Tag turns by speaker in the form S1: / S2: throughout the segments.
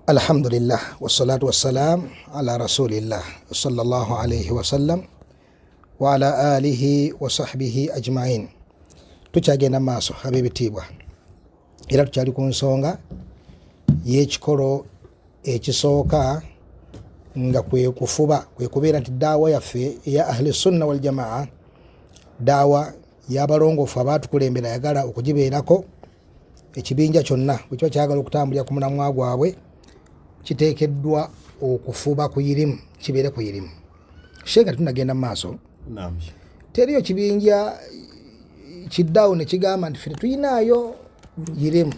S1: Alhamdulillah wassalatu wassalam ala rasulillah sallallahu alayhi wasallam wa ala alihi wa sahbihi ajma'in. Tukyagenda maaso ab'ebitiibwa era tukyali ku nsonga y'ekikolo ekisooka nga kwe kubeera nti daawa yaffe eya ahli sunna wal jamaa, daawa y'abalongoofu abaatukulembera ayagala okugibeerako. Ekibinja kyonna bwe kiba kyagala okutambulira ku mulamwa gwabwe kiteekeddwa okufuba ku irimu, kibeere ku irimu. Shenga tunagenda mu maaso, teriyo kibinja kiddaawo ne kigamba nti ffe tuyinaayo irimu.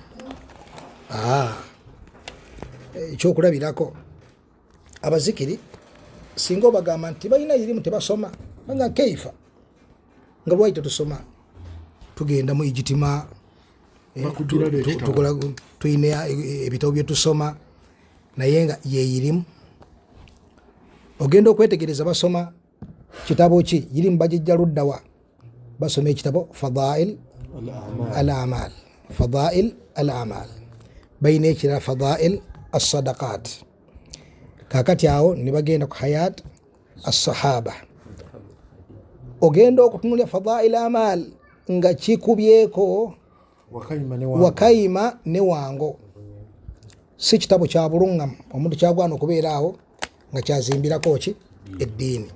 S1: Ekyokulabirako abazikiri singa obagamba nti balina irimu tebasoma, banga keifa nga lwaki tetusoma? Tugenda mu ijitimaa, tuyina ebitabo bye tusoma, naye nga yeirimu. Ogenda okwetegereza basoma kitabo ki, irimu bagijja luddawa? Basoma ekitabo Fadail al-Amal, Fadail al-Amal, bayina ekirala Fadail as-Sadaqat. Kakati awo ne bagenda ku Hayat as-Sahaba. Ogenda okutunulya Fadail al-Amal nga kikubyeko Wakayima ne Wango. Si kitabo kya bulungamu omuntu kyagwana okubeera awo nga kyazimbirako ki eddiini.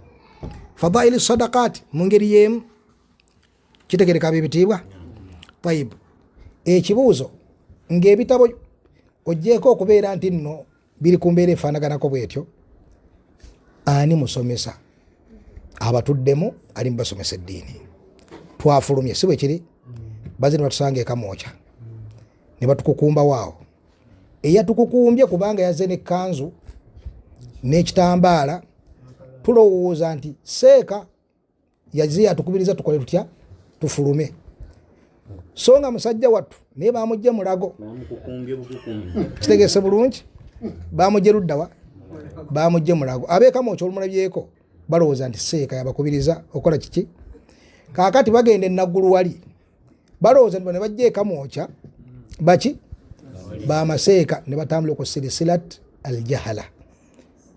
S1: Fadail as-Sadaqat mu ngeri y'emu kitegereka ab'ebitiibwa. Tayib, ekibuuzo ng'ebitabo oggyeko okubeera nti nno biri ku mbeera efaanaganako bwetyo, ani musomesa abatuddemu ali mubasomesa eddiini? Twafulumye, si bwe kiri? Bazze ne batusanga ekamwokya ne batukukumba waawo. Eyatukukumbye kubanga yazze n'ekkanzu n'ekitambaala, tulowooza nti seeka yazze yatukubiriza tukole tutya, tufulume. So nga musajja wattu naye bamugye mulago. Kitegeese bulungi? Bamugye luddawa? Bamugye mulago. Ab'ekamwokya olumulabyeko balowooza nti seeka yabakubiriza okola kiki. Kaakati bagenda e Naggulu wali balowooza nti ne bajja ekamwokya baki bamaseeka ne batambula ku silisilat aljahala,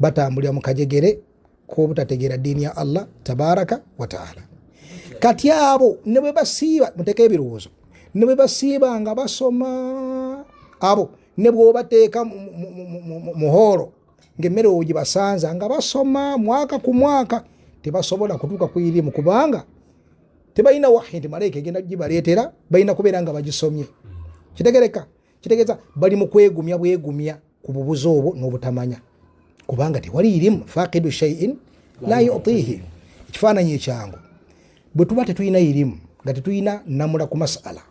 S1: batambulira mu kajegere k'obutategeera ddiini ya Allah tabaraka wa taala. Kati abo ne bwe basiiba, muteeke ebirowoozo, ne bwe basiiba nga basoma, abo ne bw'obateeka muhoro ng'emmere ogibasanza nga basoma mwaka ku mwaka, tebasobola kutuuka ku irimu kubanga tebalina wahi nti malayika egenda gibaleetera, balina kubeera nga bagisomye. Kitegereka? Kitegeeza bali mu kwegumya bwegumya ku bubuzi obwo n'obutamanya, kubanga tewali irimu. Faqidu shay'in la yu'tihi. Ekifaananyi ekyangu bwe tuba tetulina irimu, nga tetulina namula ku masala,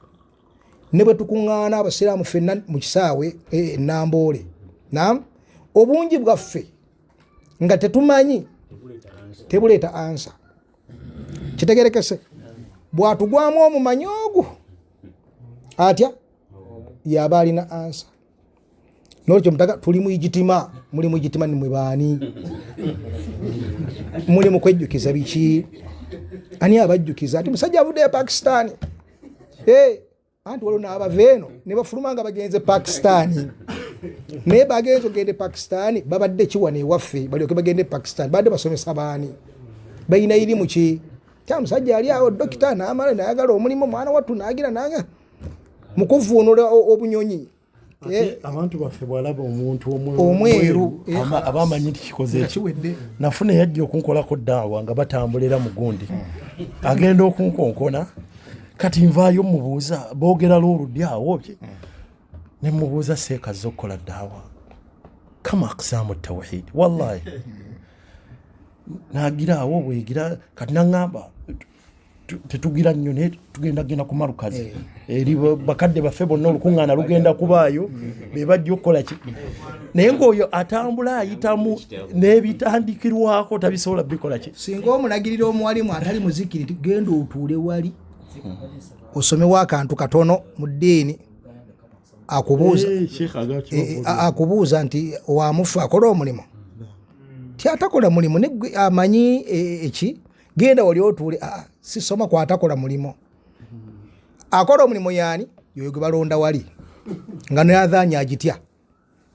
S1: ne bwe tukuŋŋaana abasiraamu ffenna mu kisaawe Namboole, obungi bwaffe nga tetumanyi tebuleeta ansa. Kitegerekese? Bwatugwamu omumanyi ogwo atya yaba alina ansa. Nolwekyo mutaka tuli mu ijitima, muli mu ijitima ni mwe baani? Muli mu kwejjukiza biki? Ani abajjukiza? Ati musajja avudde ya Pakistan, anti waliwo n'abava eno ne bafuluma nga bagenze Pakistan. Naye bagenze ogende Pakistan babadde kiwana ewaffe, balyoke bagende Pakistan badde basomesa baani? Balina irimu ki? Kya musajja ali awo dokita n'amala n'ayagala omulimu, mwana wattu n'agira nange mu kuvuunula obunyonyi.
S2: Abantu baffe bw'alaba omuntu
S1: omweru
S2: abamanyi nti kikoze ekiwedde. Nafuna yajja okunkolako ddaawa nga batambulira mu gundi, agenda okunkonkona. Kati nvaayo mubuuza boogera lwoluddi awo bye, ne mubuuza seeka azze okukola ddaawa kama aqsaamu tawhid. Wallahi nagira awo bwegira, kati naŋŋamba tetugira nnyo naye tugenda genda ku malukazi eri bakadde baffe bonna olukuŋŋaana lugenda kubaayo, be bajja okukola ki. Naye ng'oyo atambula ayitamu n'ebitandikirwako tabisobola bikola ki.
S1: Singa omulagirira omuwalimu atali muzikiri nti genda otuule wali osomewo akantu katono mu ddiini, akubuuza nti wamufu akola omulimu, tyatakola mulimu ne amanyi eki, genda wali otuule. Sisoma kwatakola mulimu, akola omulimu yaani yoyo gwe balonda wali nga nayazaanya agitya.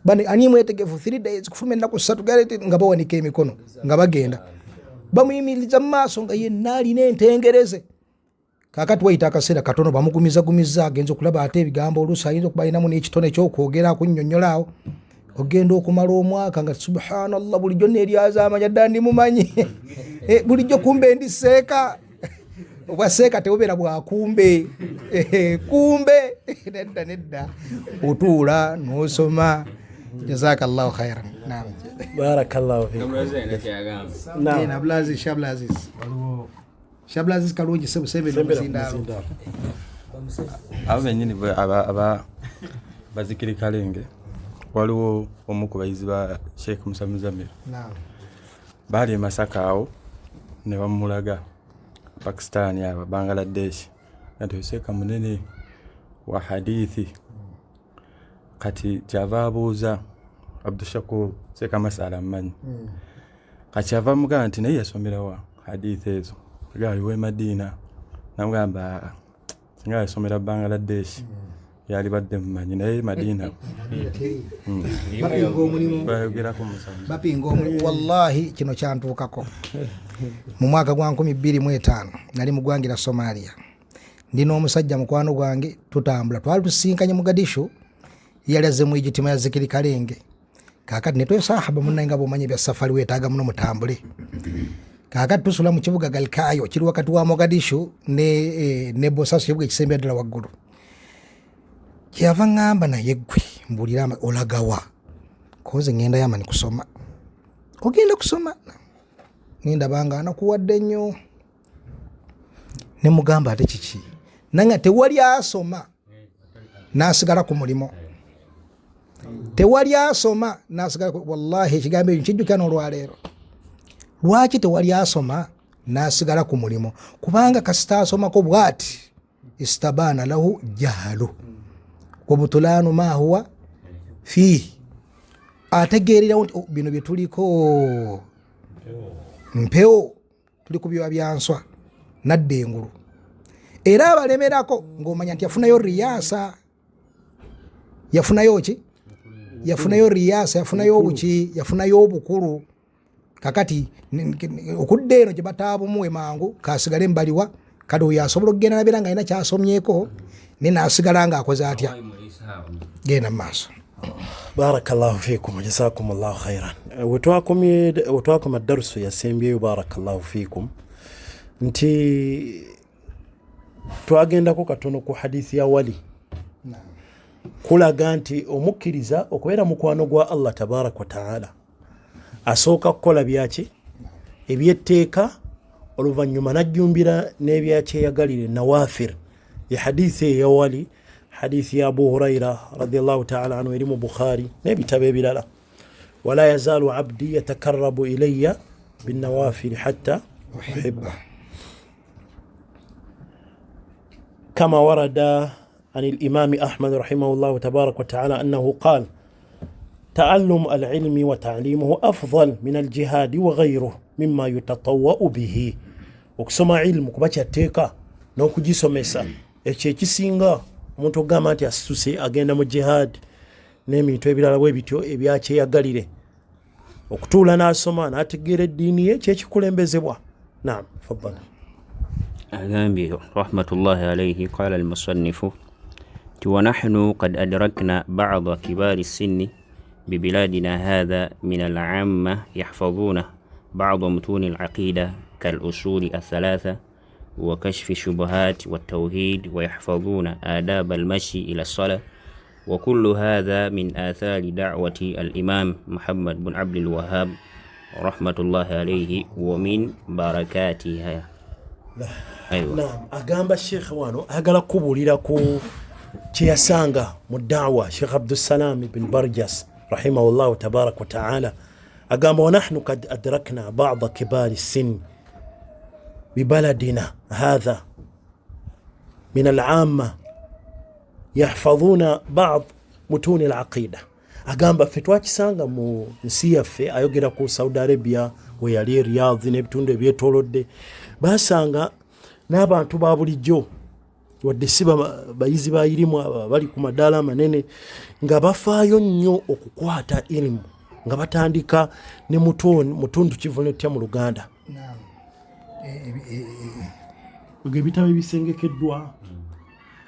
S1: bane ani mwetegefu 3 days kufuma ennaku 3 galete nga bawanika emikono nga bagenda bamuyimiriza mu maaso nga yenna alina entengereze. Kaakati wayita akaseera katono bamugumiza agenza okulaba ate ebigambo oluusi ayinza okuba alinamu n'ekitone ekyokwogera akunnyonnyolaawo. Ogenda okumala omwaka nga subhanallah bulijjo neeryaza amanya ddala ndimumanyi bulijjo kumbe ndi seeka. Obwa seeka tebubeera bwakumbe kumbe nedda otuula n'osoma. Jazakallahu khairan. Naam.
S2: Barakallahu fiik.
S1: Naam. Abdulaziz Shablaziz kalungi sebusembera muzindaalo.
S3: Abo bennyini aba bazikiri kalenge waliwo omu ku bayizi ba Sheikh Musa Muzamil.
S1: Naam.
S3: Baali e Masaka awo ne bamulaga Pakistan aba Bangladesh nti Sheikh munene wa hadithi kati kyava abuuza Abdushakur Sheikh Masala mmanyi kati kyava mugamba nti naye yasomera wa hadithi ezo galiwe Madina namugamba singa yasomera Bangladesh yali badde mmanyi naye Madina
S1: bapinga omulimu. Wallahi kino kyantuukako mu mwaka gwa 2025 nali mugwangira Somalia. Ndina omusajja mukwano gwange tutambula twali tusinkanye Mogadishu yali azze mu ijitima ya Zikiri Kalenge. Kaakati netwe sahaba munna nga bomanyi bya safari wetaaga muno mutambule. Kaakati tusula mu kibuga Galkayo kiri wakati wa Mogadishu ne Bosaso kibuga ekisembera ddala waggulu. Kyava ngamba naye ggwe mbulira olagawa koze ngenda yamani kusoma. Ogenda kusoma ninda banga anakuwadde nnyo ne mugamba ate kiki nanga tewali asoma nasigala ku mulimo. Tewali asoma nasigala wallahi ekigambo ekyo kijjukira n'olwaleero. Lwaki tewali asoma nasigala ku mulimo? Kubanga kasita asomako bwati istabana lahu jahalu wabutulanu ma huwa fi ategeerera nti bino bye tuliko mpeo tuli ku byoba byanswa nadde engulu era abalemerako ng'omanya nti yafunayo riyasa yafunayo ki yafunayo riyasa yafunayo obuki yafunayo obukulu. Kakati okudde eno gye bataabumuwe mangu kasigale mbaliwa kati oyo asobola okugenda nabeera nga alina kyasomyeko ne naasigala nga akoze atya genda mu maaso.
S2: Barakallahu fiikum jazakumullahu khairan. Wetwakoma darusu yasembyeyo barakallahu fiikum nti twagendako katono ku hadithi ya wali kulaga nti omukkiriza okubeera mukwano gwa Allah tabaraka wa taala asooka kukola byaki ebyetteeka oluvannyuma najjumbira n'ebyakyeyagalire nawafir. Ya hadithi ya wali hadithi ya Abu Huraira radiyallahu ta'ala anhu erimu Bukhari n'ebitabo ebirala. Wala yazalu abdi yatakarrabu ilayya bin nawafil hatta uhibba kama warada عن الإمام أحمد رحمه الله تبارك وتعالى أنه قال تعلم العلم وتعليمه أفضل من الجهاد وغيره مما يتطوأ به. Okusoma ilmu kuba kyateeka n'okugisomesa ekyo ekisinga omuntu ogamba nti asituse agenda mu jihad n'ebintu ebirala bwe bityo ebyakyeyagalire okutuula n'asoma n'ategeera eddiini ye kyekikulembezebwa. Naam, faddala.
S4: أغامبي رحمة الله عليه قال المصنف ونحن قد أدركنا بعض كبار السن ببلادنا هذا من العامة يحفظون بعض متون العقيدة كالأصول الثلاثة وكشف الشبهات والتوحيد ويحفظون آداب المشي إلى الصلاة وكل هذا من آثار دعوة الإمام محمد بن عبد الوهاب رحمة الله عليه ومن بركاتها.
S2: أيوة. نعم أقام الشيخ وانو أقل قبولي لكو كيسانغا مدعوة شيخ عبد السلام بن برجس رحمه الله تبارك وتعالى أقام ونحن قد أدركنا بعض كبار السن ببلدنا هذا من العامة يحفظون بعض متون العقيدة. أقام بفتوى كيسانغا مسيافي أيوغيرا كو سعودي أرابيا ويالي رياض نبتون دي بيتولود دي باسانغا نابا انتو بابولي جو wadde si bayizi ba irimu bali ku madaala amanene nga bafaayo nnyo okukwata irimu nga batandika ne mutundu kivolontiya mu Luganda ebitabo ebisengekeddwa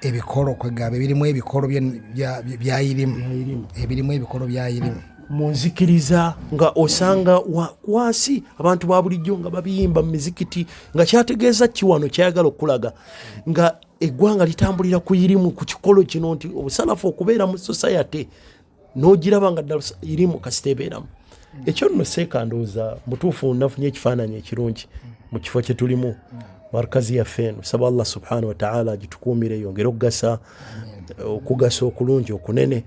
S1: ebikolo kwegamba ebirimu ebikolo bya irimu ebirimu ebikolo bya irimu
S2: mu nzikiriza nga osanga wansi abantu ba bulijjo nga babiyimba mu mizikiti nga kyategeeza kiwano kyayagala okulaga nga eggwanga litambulira ku irimu ku kikolo kino nti obusalafu okubeera mu society n'ogiraba nga ddala irimu kasiteebeeramu ekyo nno seekandooza mutuufu nafunye ekifaananyi ekirungi mu kifo kye tulimu markazi yaffe eno saba Allah subhanahu wa ta'ala agitukuumire yongere okugasa okugasa okulungi okunene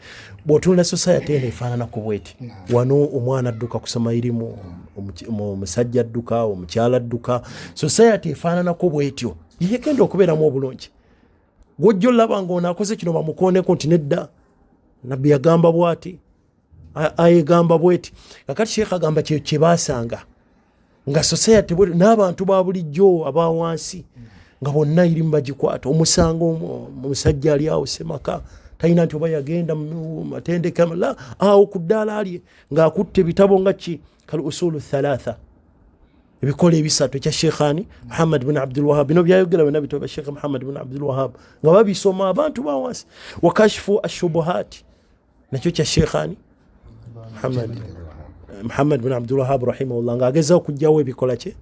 S2: bw'otunula society eno efaanana ku bweti wano omwana adduka kusoma irimu omusajja adduka omukyala adduka society efaananako bwetyo yegenda okubeeramu obulungi gw'ojja olaba ng'onaakoze kino bamukooneko nti nedda nabbi yagamba bw'ati ayegamba bweti kakati sheekh agamba kye baasanga nga society n'abantu ba bulijjo aba wansi nga bonna irimu bagikwata omusango omusajja ali awo semaka talina nti oba yagenda mu matendeka la awo ku ddaala alye ng'akutte ebitabo nga ki kal usulu thalatha ebikola ebisatu ekya sheekhani Muhammad bin Abdul Wahab bino byayogera bina bitabo bya Sheikh Muhammad bin Abdul Wahab nga babisoma abantu ba wansi wakashifu ashubuhati nakyo kya sheekhani Muhammad bin Abdul Wahab rahimahullah nga agezaho kujjawo ebikola kye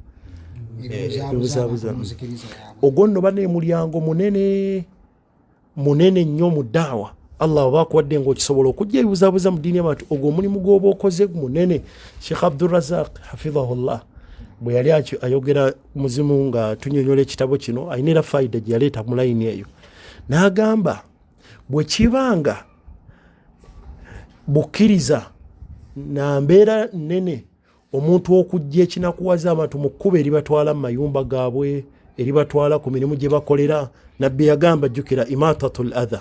S2: ogwo nno bane mulyango munene nnyo mu daawa Allah oba akuwadde ng'okisobola okujja ebibuzaabuza mu ddiini y'abantu ogwo omulimu gw'oba okoze munene Sheikh Abdul Razak hafidhahullah bwe yali ayogera muzimu nga tunyonyola ekitabo kino ayina era fayida gye yaleeta mu layini eyo n'agamba bwe kibanga bukkiriza na mbeera nnene omuntu okujja ekinakuwaza abantu mu kkuba eribatwala mu mayumba gaabwe eribatwala ku mirimu gye bakolera nabbi yagamba jjukira imatatul adha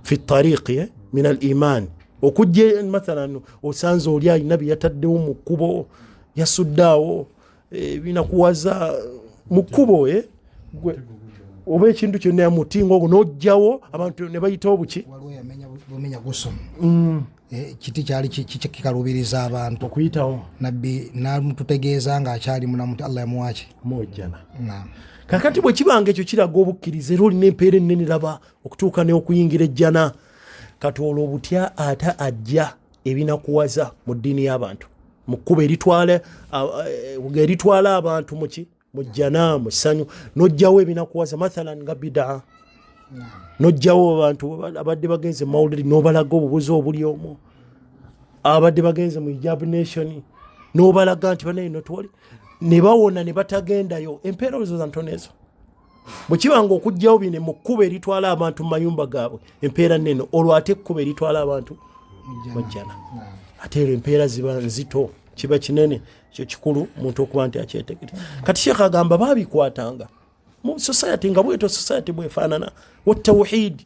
S2: fi tariqi min al iman okujja mathalan osanze oli alina bye yataddewo mu kkubo yasuddaawo binakuwaza mu kkubo oba ekintu kyonna yamutinga ogwo n'ojjawo abantu ne bayitawo buki
S1: bumenya gusoma kiti kyali kikalubiriza abantu
S2: okuyitawo
S1: nabbi namututegeeza nga akyali mulamu Allah yamuwaki
S2: mojjana kakati bwe kibanga ekyo kiraga obukkiriza era olina empeera ennene raba okutuuka n'okuyingira ejjana kati olwo obutya ate ajja ebinakuwaza mu ddiini y'abantu mu kkuba eritwala abantu muki mu jjana mu ssanyu n'ojjawo ebinakuwaza mathalan nga bidaa n'ojjawo abantu abadde bagenze mawuliri n'obalaga obubuzi obuli omwo abadde bagenze mu hijab nation n'obalaga nti banaye notwali ne bawona ne batagendayo empeera ozo ntono ezo bwe kibanga okujjawo bine mu kkuba eritwala abantu mu mayumba gaabwe empeera nneno olwo ate ekkuba eritwala abantu mu jjana ate ero empeera ziba nzito kiba kinene kyo kikulu omuntu okuba nti akyetegereza kati Sheikh agamba baabikwatanga mu society nga bweto society bwefaanana watawhid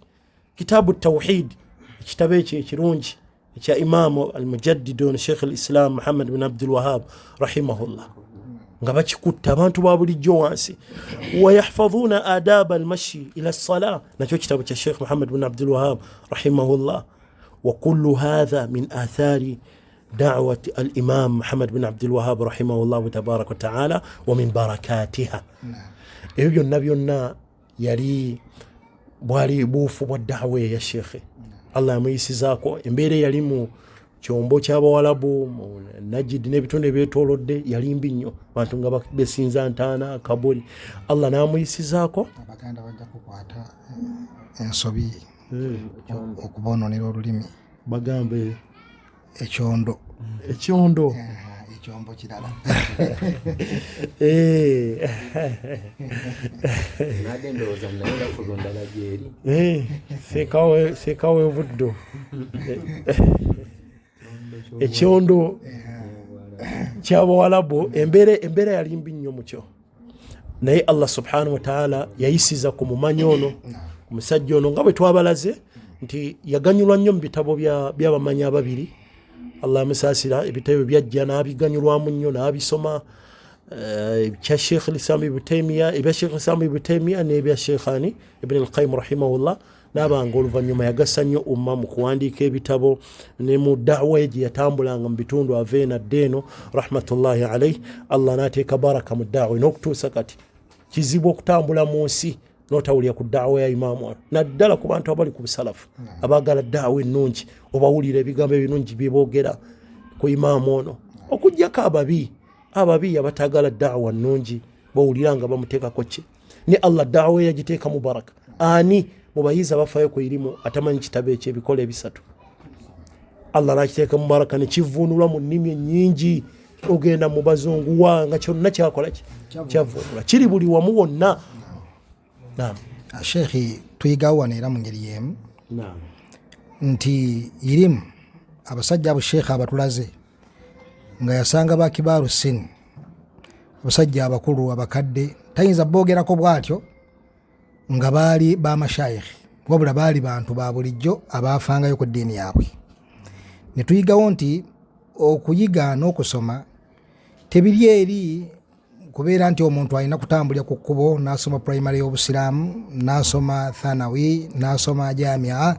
S2: kitabu tawhid ekitabo ekyo ekirungi ekya imaamu almujaddidun Sheikh al-Islam Muhammad bin Abdul Wahab rahimahullah nga bakikutta abantu ba bulijjo wansi wayahfadhuna adaba almashi ila as-salah nakyo kitabu kya Sheikh Muhammad bin Abdul Wahab rahimahullah wa kullu hadha min athari دعوة الإمام محمد بن عبد الوهاب رحمه الله تبارك وتعالى ومن بركاتها ebyo nna byonna yali bwali buufu bwa daawa ya shekhe Allah yamuyisizaako embeera yali mu kyombo ky'abawalabu mu Najid n'ebitundu ebyetoolodde yali mbi nnyo abantu nga besinza ntaana kabuli Allah n'amuyisizaako
S1: abaganda bajja kukwata ensobi okuboononera olulimi
S2: bagambe
S1: ekyondo
S2: ekyombo
S1: kirala
S2: sekawe buddo ekyondo ky'abawalabu embeera yali mbi nnyo mukyo naye Allah subhanahu wa ta'ala yayisiza ku mumanyi ono omusajja ono nga bwe twabalaze nti yaganyulwa nnyo mu bitabo by'abamanyi ababiri Allah amusaasira ebitabo byajja n'abiganyulwamu nnyo n'abisoma kya Sheikh al-Islam Ibn Taymiyyah ebya Sheikh al-Islam Ibn Taymiyyah n'ebya Sheikhani Ibn al-Qayyim rahimahullah n'abanga oluvannyuma yagassa nnyo umma mu kuwandiika ebitabo ne mu da'wa gye yatambulanga mu bitundu aveena ddeeno rahmatullahi alayhi. Allah n'ateeka baraka mu da'wa n'okutuusa kati kizibu okutambula mu nsi n'otawulira ku da'wa ya imaamu naddala ku bantu abali ku busalafu abaagala da'wa ennungi obawulira ebigambo ebirungi bye boogera ku imaamu ono okuggyako ababi abataagala da'wa nnungi bawulira nga bamuteekako ki ne Allah da'wa yagiteeka mu baraka. Ani mu bayizi abafaayo ku irimu atamanyi kitabo ekyebikola ebisatu Allah nakiteeka mu baraka ne kivuunulwa mu nnimi ennyingi ogenda mu bazungu nga kyonna kyakola kyavuunula kiri buli wamu wonna.
S1: Sheikh tuyigawo wano era mu ngeri y'emu nti irimu abasajja abo Sheikh abatulaze nga yasanga bakibaaru sin abasajja abakulu abakadde tayinza boogerako bwatyo nga baali bamashayikh wabula baali bantu ba bulijjo abaafangayo ku ddiini yaabwe. Ne tuyigawo nti okuyiga n'okusoma tebiri eri kubeera nti omuntu alina kutambulira ku kkubo n'asoma primary y'obusiraamu n'asoma thanawi n'asoma jamia.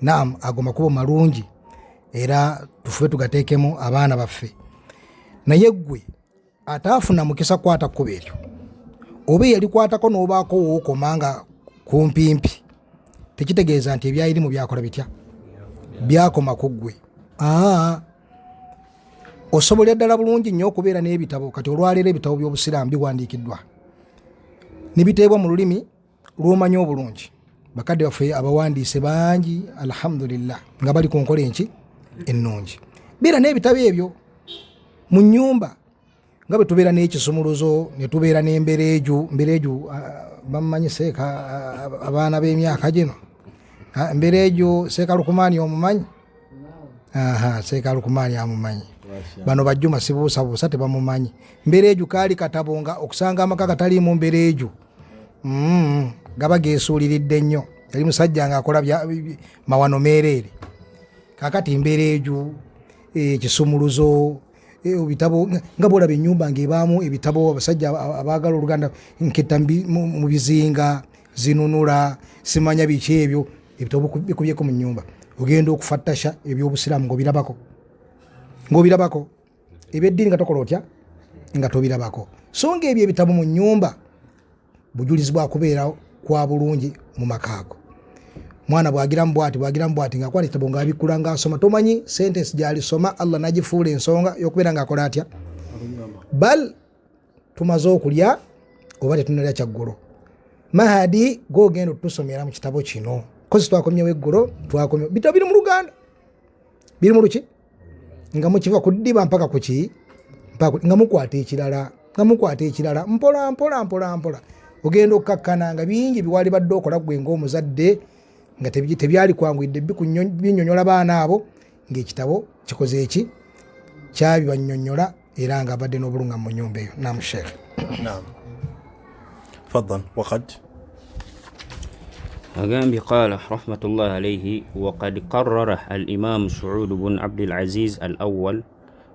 S1: Naam, ago makubo malungi era tufube tugateekemu abaana baffe, naye ggwe ataafuna mukisa kwata kkubo eryo oba yalikwatako n'obaako wookomanga kumpimpi tekitegeeza nti ebyayirimu byakola bitya byakoma ku ggwe. Osobolera ddala bulungi nnyo okubeera n'ebitabo kati olwaleero ebitabo by'obusiraamu biwandiikiddwa nibiteebwa mu lulimi lw'omanyi obulungi. Bakadde baffe abawandiise bangi alhamdulillah nga bali ku nkola enki ennungi. Beera n'ebitabo ebyo mu nnyumba nga bwe tubeera n'ekisumuluzo ne tubeera n'embereeju bamumanyi Seeka abaana b'emyaka gino embereeju Seeka Lukumaani omumanyi? Seeka Lukumaani amumanyi. Bano bajjuma sibuusabuusa tebamumanyi. Mbereeju kaali katabo nga okusanga amaka gataliimu mbereeju gaba geesuuliridde nnyo. Yali musajja ng'akola mawano meereere. Kaakati mbereeju ekisumuluzo ebitabo nga bwolaba ennyumba ng'ebaamu ebitabo abasajja abaagala oluganda nketta mu bizinga zinunula simanya biki ebyo ebitabo bikubyeko mu nnyumba. Ogenda okufattasha ebyobusiraamu ng'obirabako ebyeddiini nga tokola otya nga tobirabako. So ng'ebyo ebitabo mu nnyumba bujulizi bwa kubeera kwa bulungi mu makaago. Mwana bwagiramu bwati ng'akwata ekitabo ng'abikkula ng'asoma tomanyi sentence gy'alisoma Allah n'agifuula ensonga y'okubeera ng'akola atya. Bal tumaze okulya oba tetunalya kyaggulo Mahadi g'ogenda otusomera mu kitabo kino kozi twakomyewo eggulo twakomyewo bitabo biri mu Luganda biri mu luki nga mukiva ku ddiba mpaka ku ki nga mukwata ekirala mpola ogenda okkakkana nga bingi biwali badde okola gwe ng'omuzadde nga tebyali kwanguyidde binyonyola baana abo ng'ekitabo kikoze eki kyabibanyonyola era nga abadde n'obulunga mu nnyumba eyo. Naam Sheikh.
S2: Naam. Faddal waqad
S4: أقام قال رحمة الله عليه وقد قرر الإمام سعود بن عبد العزيز الأول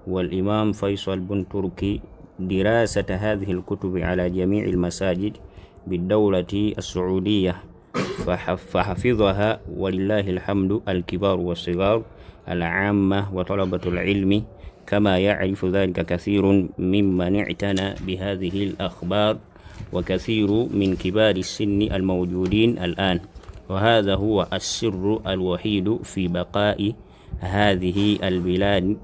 S4: والإمام فيصل بن تركي دراسة هذه الكتب على جميع المساجد بالدولة السعودية فحفظها ولله الحمد الكبار والصغار العامة وطلبة العلم كما يعرف ذلك كثير ممن اعتنى بهذه الأخبار وكثير من كبار السن الموجودين الآن. وهذا هو السر الوحيد في بقاء هذه البلاد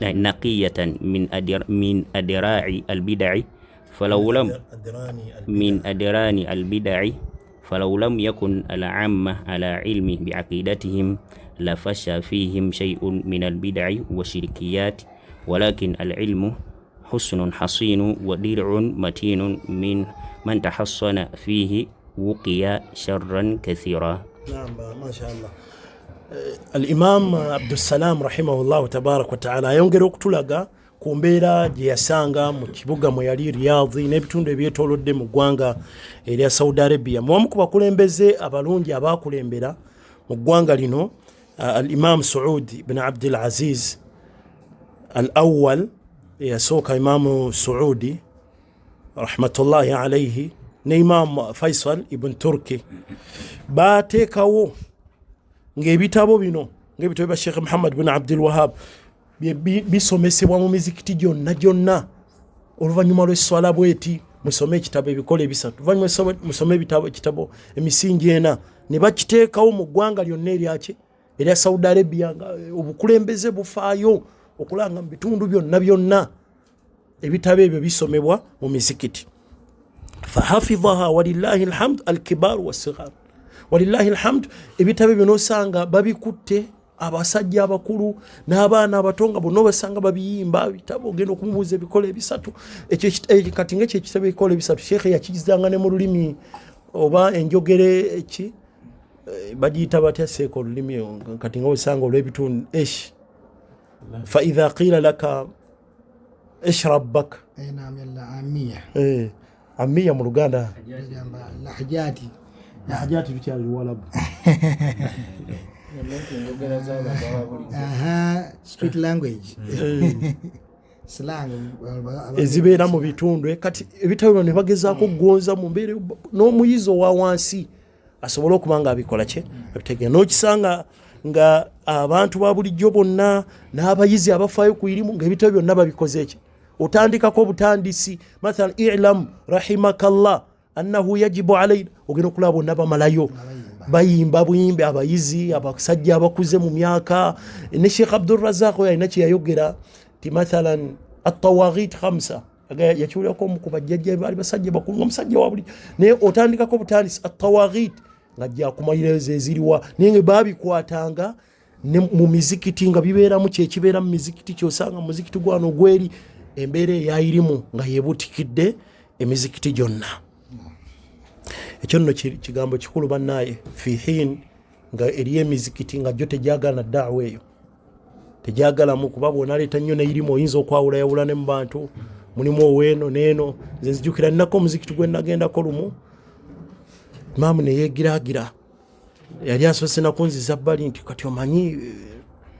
S4: نقية من أدراع البدع فلو لم يكن العامة على علم بعقيدتهم لفشى فيهم شيء من البدع والشركيات. ولكن العلم حسن حصين ودرع متين من تحصن فيه وقي شرا كثيرا.
S2: نعم ما شاء الله. الإمام عبد السلام رحمه الله تبارك وتعالى يونجر okutulaga ku mbeera gye yasanga mu kibuga mwe yali Riyadh n'ebitundu ebyetoolodde mu ggwanga erya Saudi Arabia. Mu ku bakulembeze abalungi abaakulembera mu ggwanga lino al-Imam Saud ibn Abdul Aziz al-Awwal yasooka Imaamu Suudi rahmatullahi alayhi ne Imam Faisal ibn Turki bateekawo ng'ebitabo bino ng'ebitabo bya Sheikh Muhammad bin Abdul Wahhab bisomesebwa mu mizikiti gyonna oluvannyuma lw'esswala bweti musome ekitabo ebikole bisatu oluvannyuma musome ekitabo emisingi ena ne bakiteekawo mu ggwanga lyonna erya Saudi Arabia nga obukulembeze bufaayo okulanga mu bitundu byonna ebitabo ebyo bisomebwa mu mizikiti. Fahafidhaha walillahi alhamd alkibar wassighar, walillahi alhamd ebitabo bino osanga babikutte abasajja abakulu n'abaana abatonga bonna basanga babiyimba bitabo ogenda okumubuuza ebikole ebisatu kati ng'ekyo ekitabo ebikole ebisatu sheekhe yakigizanga ne mu lulimi oba enjogere eki bagiyita batya seeka olulimi kati nga osanga olw'ebitundu fa idha qila laka ish rabbak amiya mu Luganda lahajati bikyali Luwalabu
S1: street language slang
S2: ezibeera mu bitundu kati ebitabo bino ne bagezaako gonza mu mbeera n'omuyizi owa wansi asobole okuba nga abikola kye abitegeera n'okisanga nga abantu ba bulijjo bonna n'abayizi abafaayo ku irimu ng'ebitabo byonna babikoze ki otandikako obutandisi mathalan i'lam rahimakallah annahu yajibu alayna ogenda okulaba bonna bamalayo bayimba buyimbi abayizi abasajja abakuze mu myaka ne Sheikh Abdul Razak yalina kye yayogera ti mathalan at-tawaghit 5 yakiwulirako mu kubajjajja bali basajja bakulu omusajja wa buli naye otandikako obutandisi at-tawaghit ngajja kumayireze eziriwa naye nga babikwatanga ne mu mizikiti nga bibeeramu kyekibeera mu mizikiti kyosanga mu muzikiti gwano gweri embeera eyayirimu nga yebutikidde emizikiti gyonna. Ekyo nno kigambo kikulu bannaye fihin nga eriyo emizikiti nga gyo tegyagala daawa eyo tegyagalamu kuba bwonaleeta nnyo neirimu oyinza okwawulayawula ne mu bantu mulimu oweeno neeno nze nzijukira nnako omuzikiti gwe nagendako lumu imaamu neyeegiraagira yali asoose nakunziza bbali nti kati omanyi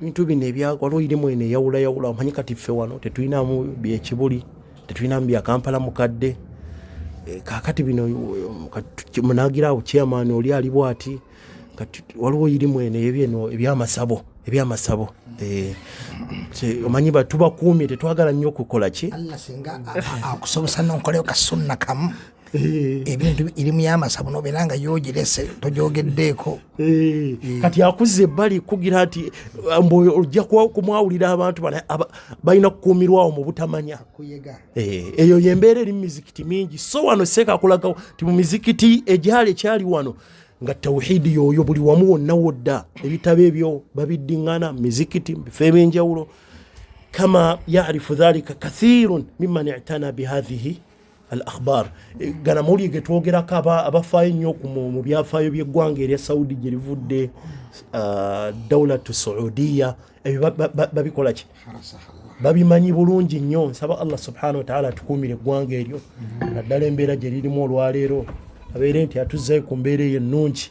S2: bintu bino waliwo irimu eno eyawulayawula omanyi kati ffe wano tetulinamu byekibuli tetulinamu bya Kampala mukadde kakati bino munagiraawo chairman oli ali bwati kati waliwo irimu eno ebyamasabo omanyi batubakuumye tetwagala nnyo okukola ki
S1: Allah singa akusobosa n'onkoleyo kasunna kamu ebintu irimu y'amasabo nobeera nga yogirese tojogeddeeko
S2: kati akuze ebbali kugira nti ojja kumwawulira abantu balina kukuumirwawo mu butamanya eyo yembeera eri mu mizikiti mingi so wano seeka akulagawo ti mu mizikiti ekyali wano nga tawhidi yoyo buli wamu wonna wodda ebitabo ebyo babiddiŋŋana mizikiti bifo ebyenjawulo kama yarifu dhalika kathirun mimman i'tana bihadhihi al-akhbar gana muli getwogerako abafaayo nnyo mu byafaayo by'eggwanga erya Saudi gye livudde dawlatu Saudiya babikola ki babimanyi bulungi nnyo. Nsaba Allah subhanahu wa ta'ala atukuumire eggwanga eryo naddala embeera gye lirimu olwaleero abeere nti atuzzayo ku mbeera eyo ennungi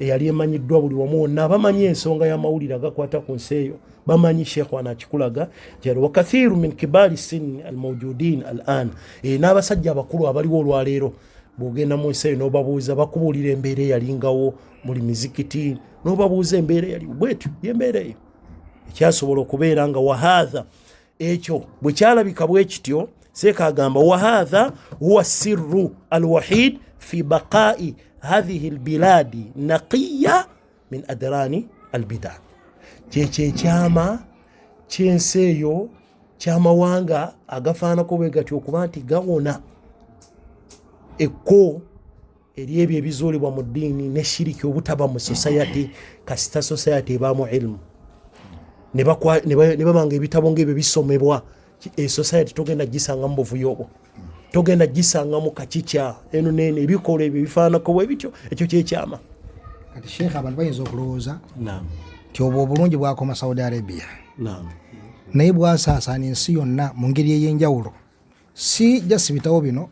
S2: eyali emanyiddwa buli wamu wonna abamanyi ensonga y'amawulire agakwata ku nsi eyo bamanyi Sheikh wana akikulaga jalo wakathiru min kibari sin almawjudin al'an n'abasajja abakulu abaliwo olwaleero bwogenda mu nsi eyo n'obabuuza bakubuulira embeera eyalingawo buli mizikiti n'obabuuza embeera eyali bwetyo y'embeera eyo ekyasobola okubeera nga wahaatha ekyo bwe kyalabika bwe kityo seeka agamba wahaatha huwa sirru alwahid fi baqa'i hadhihi albiladi naqiya min adrani albida kyekyama ky'ensi eyo ky'amawanga agafaanako bwe gatyo okuba nti gawona ekko eri ebyo ebizuulibwa mu ddiini ne shiriki obutaba mu society kasita society ebaamu ilmu ne babanga ebitabo ng'ebyo bisomebwa society togenda gisanga mu buvuyo obwo togenda gisanga mu kakikya eno neeno ebikola ebyo bifaanako bwe bityo ekyo kyekyama.
S1: Kati Sheikh abantu bayinza okulowooza nti obwo obulungi bwakoma Saudi Arabia naye bwasaasaana ensi yonna mu ngeri ey'enjawulo si just bitabo bino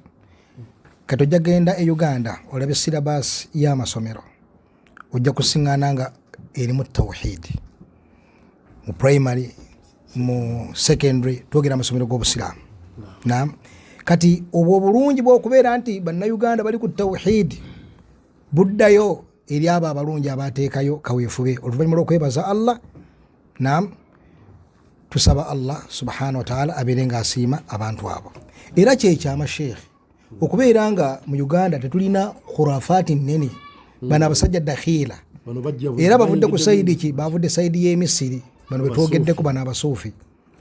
S1: kati ojja genda e Uganda olabe silabasi y'amasomero ojja kusiŋŋaana nga erimu tawhidi mu primary mu secondary twogera amasomero g'obusiraamu. Naam. Kati obwo obulungi bw'okubeera nti bannayuganda bali ku tawhid buddayo eri abo abalungi abateekayo kaweefube oluvannyuma lw'okwebaza Allah. Naam. Tusaba Allah subhanahu wa ta'ala abeere ng'asiima abantu abo. Era kyekyama sheekhe okubeera nga mu Uganda tetulina khurafaati nnene bano abasajja dakhiila era bavudde ku sayidi ki bavudde sayidi y'Emisiri bano betwogeddeko bano abasuufi.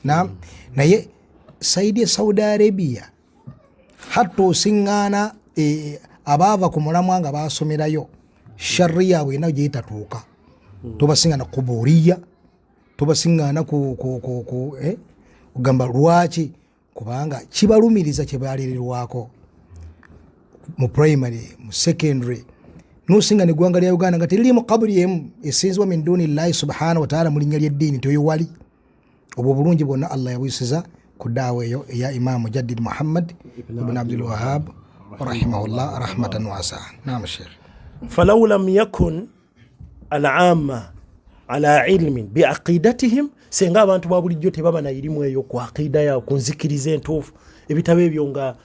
S1: Naam. Naye sayidi ya Saudi Arabia hatta osiŋŋaana abaava ku mulamwa nga basomerayo sharri yaabwe nayo gyetatuuka. Tobasiŋŋaana kuburiya tobasiŋŋaana kugamba lwaki kubanga kibalumiriza kye baleererwako mu primary mu secondary n'osinga n'eggwanga lya Uganda nga teririmu kabuli emu esinzibwa min duni llahi subhanahu wa ta'ala mu linnya ly'eddiini toyo wali. Obwo obulungi bwonna Allah yabuyisiza ku ddaawa eyo eya Imam Mujaddid Muhammad ibn Abdul Wahhab rahimahullah rahmatan wasi'a. Naam sheikh.
S2: فلو لم يكن العامة على علم بعقيدتهم senga abantu ba bulijjo tebaba na ilimu eyo ku aqida ya kunzikiriza entuufu ebitabo ebyo nga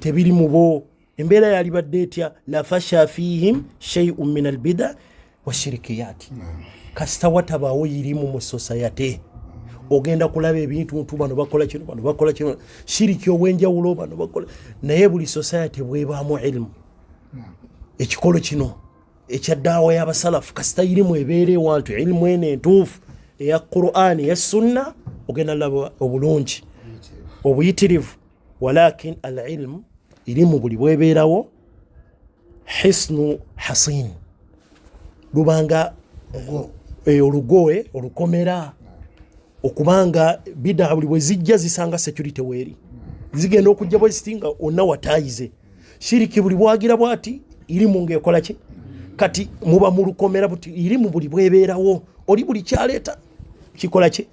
S2: tebiri mu bo embeera yali badde etya la fasha fihim shay'un min albida washirikiyati kasita watabawo ilimu mu society ogenda kulaba ebintu bano bakola kino shiriki obwenjawulo bano bakola naye buli society bwebaamu ilmu ekikolo kino ekyaddawa y'abasalafu kasita ilimu ebeere wantu ilimu ene entuufu eya Qur'an ya sunna ogenda laba obulungi obuyitirivu. Walakin al-ilm ilimu buli bwebeerawo hisnu hasin lubanga olugoe olukomera okubanga bida buli bwe zijja zisanga security weeri zigenda okujja bwe zitinga onna watayize shiriki buli bwagira bwati ilimu ng'ekola ki kati muba mu lukomera buti ilimu buli bwebeerawo oli buli kyaleeta kikola ki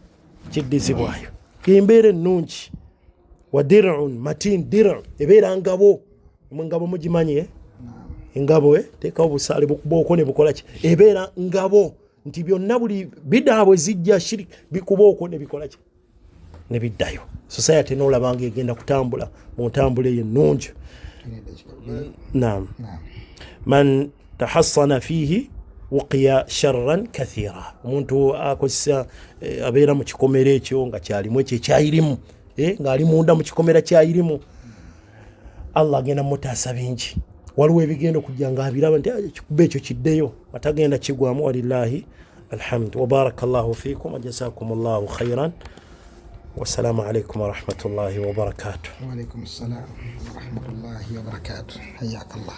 S2: kiddizibwayo embeera ennungi wa dir'un matin dir' ebeera ngabo mugimanye engabo teeka obusaale bukubaoko ne bukola ki ebeera ngabo nti byonna buli bidaabwe zijja shiriki bikubaoko ne bikola ki ne biddayo. Society n'olabanga egenda kutambula mu ntambula eyo ennungi. Naam. Man tahassana fihi wuqiya sharran kathira. Omuntu akozesa abeera mu kikomera ekyo nga kyalimu ekyo ekyayirimu ng'ali munda mu kikomera kyayirimu Allah agenda mutaasa bingi. Waliwo ebigenda okujja ng'abiraba nti ekikuba ekyo kiddeyo atagenda kigwamu. Walillahi alhamdu wa barakallahu fiikum wa jazakumullahu khairan. والسلام عليكم ورحمة الله وبركاته.
S1: وعليكم السلام ورحمة الله وبركاته. حياك الله.